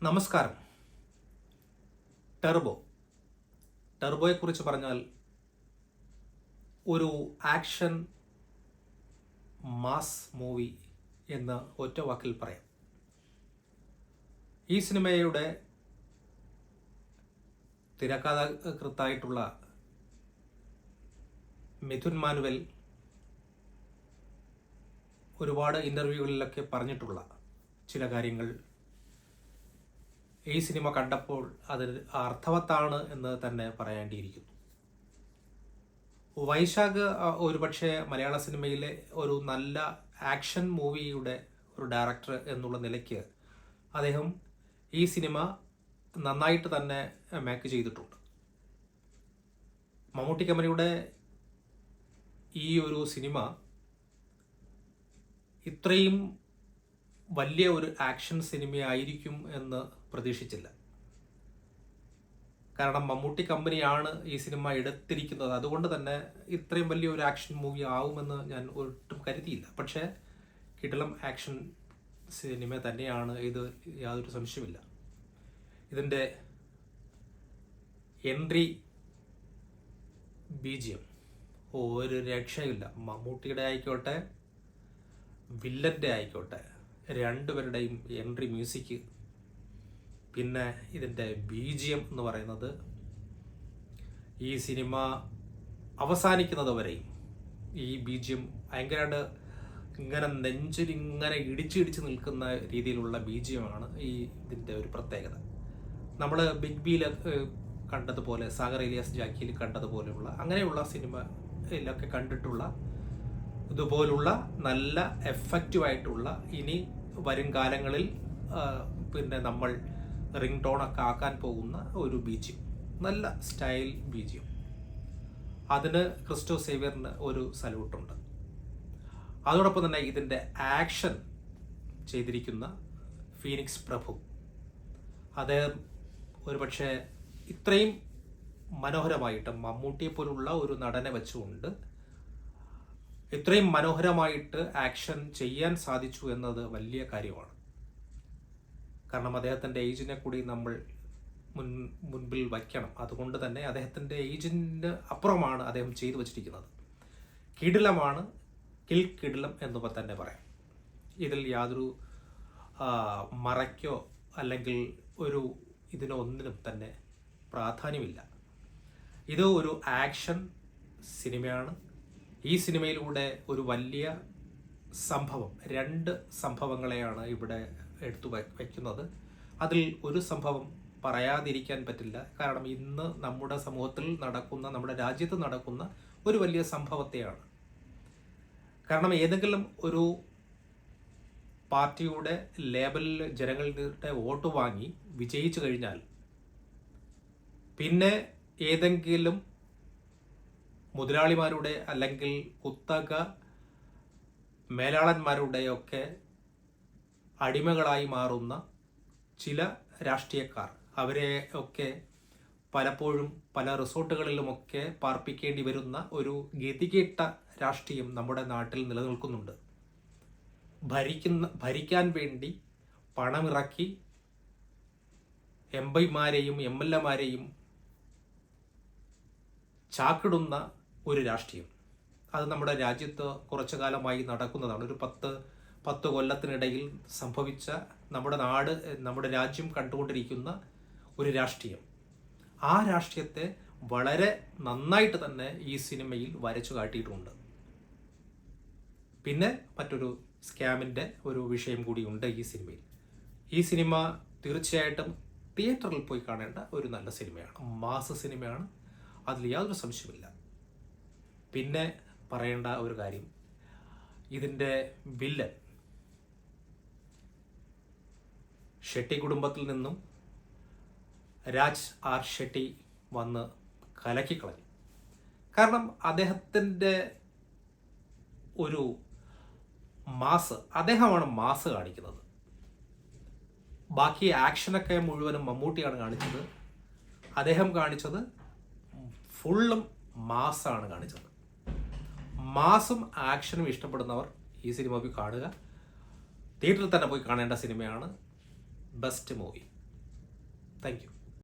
നമസ്കാരം. ടെർബോയെക്കുറിച്ച് പറഞ്ഞാൽ ഒരു ആക്ഷൻ മാസ് മൂവി എന്ന് ഒറ്റ വാക്കിൽ പറയാം. ഈ സിനിമയുടെ തിരക്കഥാകൃത്തായിട്ടുള്ള മിഥുൻ മാനുവൽ ഒരുപാട് ഇൻ്റർവ്യൂകളിലൊക്കെ പറഞ്ഞിട്ടുള്ള ചില കാര്യങ്ങൾ ഈ സിനിമ കണ്ടപ്പോൾ അത് അർത്ഥവത്താണ് എന്ന് തന്നെ പറയേണ്ടിയിരിക്കുന്നു. വൈശാഖ് ഒരുപക്ഷെ മലയാള സിനിമയിലെ ഒരു നല്ല ആക്ഷൻ മൂവിയുടെ ഒരു ഡയറക്ടർ എന്നുള്ള നിലയ്ക്ക് അദ്ദേഹം ഈ സിനിമ നന്നായിട്ട് തന്നെ മേക്ക് ചെയ്തിട്ടുണ്ട്. മമ്മൂട്ടി കമ്പനിയുടെ ഈ ഒരു സിനിമ ഇത്രയും വലിയ ഒരു ആക്ഷൻ സിനിമയായിരിക്കും എന്ന് പ്രതീക്ഷിച്ചില്ല. കാരണം മമ്മൂട്ടി കമ്പനിയാണ് ഈ സിനിമ എടുത്തിരിക്കുന്നത്. അതുകൊണ്ട് തന്നെ ഇത്രയും വലിയ ഒരു ആക്ഷൻ മൂവി ആവുമെന്ന് ഞാൻ ഒട്ടും കരുതിയില്ല. പക്ഷേ കിടിലം ആക്ഷൻ സിനിമ തന്നെയാണ് ഇത്, യാതൊരു സംശയമില്ല. ഇതിൻ്റെ എൻട്രി BGM ഒരു രക്ഷയില്ല. മമ്മൂട്ടിയുടെ ആയിക്കോട്ടെ വില്ലൻ്റെ ആയിക്കോട്ടെ രണ്ടുപേരുടെയും എൻട്രി മ്യൂസിക്, പിന്നെ ഇതിൻ്റെ BGM എന്ന് പറയുന്നത് ഈ സിനിമ അവസാനിക്കുന്നത് വരെയും ഈ BGM ഭയങ്കരമായിട്ട് ഇങ്ങനെ നെഞ്ചിലിങ്ങനെ ഇടിച്ചിടിച്ച് നിൽക്കുന്ന രീതിയിലുള്ള BGM ആണ് ഈ ഇതിൻ്റെ ഒരു പ്രത്യേകത. നമ്മൾ ബിഗ് ബിയിൽ കണ്ടതുപോലെ, സാഗർ ഇലിയാസ് ജാക്കിയിൽ കണ്ടതുപോലെയുള്ള അങ്ങനെയുള്ള സിനിമയിലൊക്കെ കണ്ടിട്ടുള്ള ഇതുപോലുള്ള നല്ല എഫക്റ്റീവായിട്ടുള്ള ഇനി വരും കാലങ്ങളിൽ പിന്നെ നമ്മൾ റിംഗ് ടോണൊക്കെ ആക്കാൻ പോകുന്ന ഒരു BGM, നല്ല സ്റ്റൈൽ BGM. അതിന് ക്രിസ്റ്റോ സേവ്യറിന് ഒരു സല്യൂട്ടുണ്ട്. അതോടൊപ്പം തന്നെ ഇതിൻ്റെ ആക്ഷൻ ചെയ്തിരിക്കുന്ന ഫീനിക്സ് പ്രഭു, അദ്ദേഹം ഒരുപക്ഷെ ഇത്രയും മനോഹരമായിട്ട് മമ്മൂട്ടിയെ പോലുള്ള ഒരു നടനെ വെച്ചുകൊണ്ട് ഇത്രയും മനോഹരമായിട്ട് ആക്ഷൻ ചെയ്യാൻ സാധിച്ചു എന്നത് വലിയ കാര്യമാണ്. കാരണം അദ്ദേഹത്തിൻ്റെ ഏജിനെ കൂടി നമ്മൾ മുൻപിൽ വയ്ക്കണം. അതുകൊണ്ട് തന്നെ അദ്ദേഹത്തിൻ്റെ ഏജിന് അപ്പുറമാണ് അദ്ദേഹം ചെയ്തു വച്ചിരിക്കുന്നത്. കിടിലമാണ്, കിടിലം എന്ന് തന്നെ പറയാം. ഇതിൽ യാതൊരു മറയ്ക്കോ അല്ലെങ്കിൽ ഒരു ഇതിനൊന്നിനും തന്നെ പ്രാധാന്യമില്ല. ഇത് ഒരു ആക്ഷൻ സിനിമയാണ്. ഈ സിനിമയിലൂടെ ഒരു വലിയ സംഭവം, രണ്ട് സംഭവങ്ങളെയാണ് ഇവിടെ എടുത്തു വയ്ക്കുന്നത്. അതിൽ ഒരു സംഭവം പറയാതിരിക്കാൻ പറ്റില്ല. കാരണം ഇന്ന് നമ്മുടെ സമൂഹത്തിൽ നടക്കുന്ന, നമ്മുടെ രാജ്യത്ത് നടക്കുന്ന ഒരു വലിയ സംഭവത്തെയാണ്. കാരണം ഏതെങ്കിലും ഒരു പാർട്ടിയുടെ ലേബലിൽ ജനങ്ങളുടെ വോട്ട് വാങ്ങി വിജയിച്ചു കഴിഞ്ഞാൽ പിന്നെ ഏതെങ്കിലും മുതലാളിമാരുടെ അല്ലെങ്കിൽ കുത്തക മേലാളന്മാരുടെയൊക്കെ അടിമകളായി മാറുന്ന ചില രാഷ്ട്രീയക്കാർ, അവരെ ഒക്കെ പലപ്പോഴും പല റിസോർട്ടുകളിലുമൊക്കെ പാർപ്പിക്കേണ്ടി വരുന്ന ഒരു ഗതികെട്ട രാഷ്ട്രീയം നമ്മുടെ നാട്ടിൽ നിലനിൽക്കുന്നുണ്ട്. ഭരിക്കാൻ വേണ്ടി പണമിറക്കി MPമാരെയും MLAമാരെയും ചാക്കിടുന്ന ഒരു രാഷ്ട്രീയം, അത് നമ്മുടെ രാജ്യത്ത് കുറച്ചു കാലമായി നടക്കുന്നതാണ്. ഒരു 10 കൊല്ലത്തിനിടയിൽ സംഭവിച്ച നമ്മുടെ രാജ്യം കണ്ടുകൊണ്ടിരിക്കുന്ന ഒരു രാഷ്ട്രീയം. ആ രാഷ്ട്രീയത്തെ വളരെ നന്നായിട്ട് തന്നെ ഈ സിനിമയിൽ വരച്ചു കാട്ടിയിട്ടുണ്ട്. പിന്നെ മറ്റൊരു സ്കാമിൻ്റെ ഒരു വിഷയം കൂടിയുണ്ട് ഈ സിനിമയിൽ. ഈ സിനിമ തീർച്ചയായിട്ടും തിയേറ്ററിൽ പോയി കാണേണ്ട ഒരു നല്ല സിനിമയാണ്, മാസ് സിനിമയാണ്, അതിൽ യാതൊരു സംശയമില്ല. പിന്നെ പറയേണ്ട ഒരു കാര്യം, ഇതിൻ്റെ വില്ലൻ ഷെട്ടി കുടുംബത്തിൽ നിന്നും രാജ് R. ഷെട്ടി വന്ന് കലക്കിക്കളഞ്ഞു. കാരണം അദ്ദേഹത്തിൻ്റെ ഒരു അദ്ദേഹമാണ് മാസ് കാണിക്കുന്നത്. ബാക്കി ആക്ഷനൊക്കെ മുഴുവനും മമ്മൂട്ടിയാണ് കാണിച്ചത്. അദ്ദേഹം കാണിച്ചത് ഫുള്ളും മാസാണ് കാണിച്ചത്. മാസും ആക്ഷനും ഇഷ്ടപ്പെടുന്നവർ ഈ സിനിമ പോയി കാണുക. തിയേറ്ററിൽ തന്നെ പോയി കാണേണ്ട സിനിമയാണ്. Best movie. Thank you.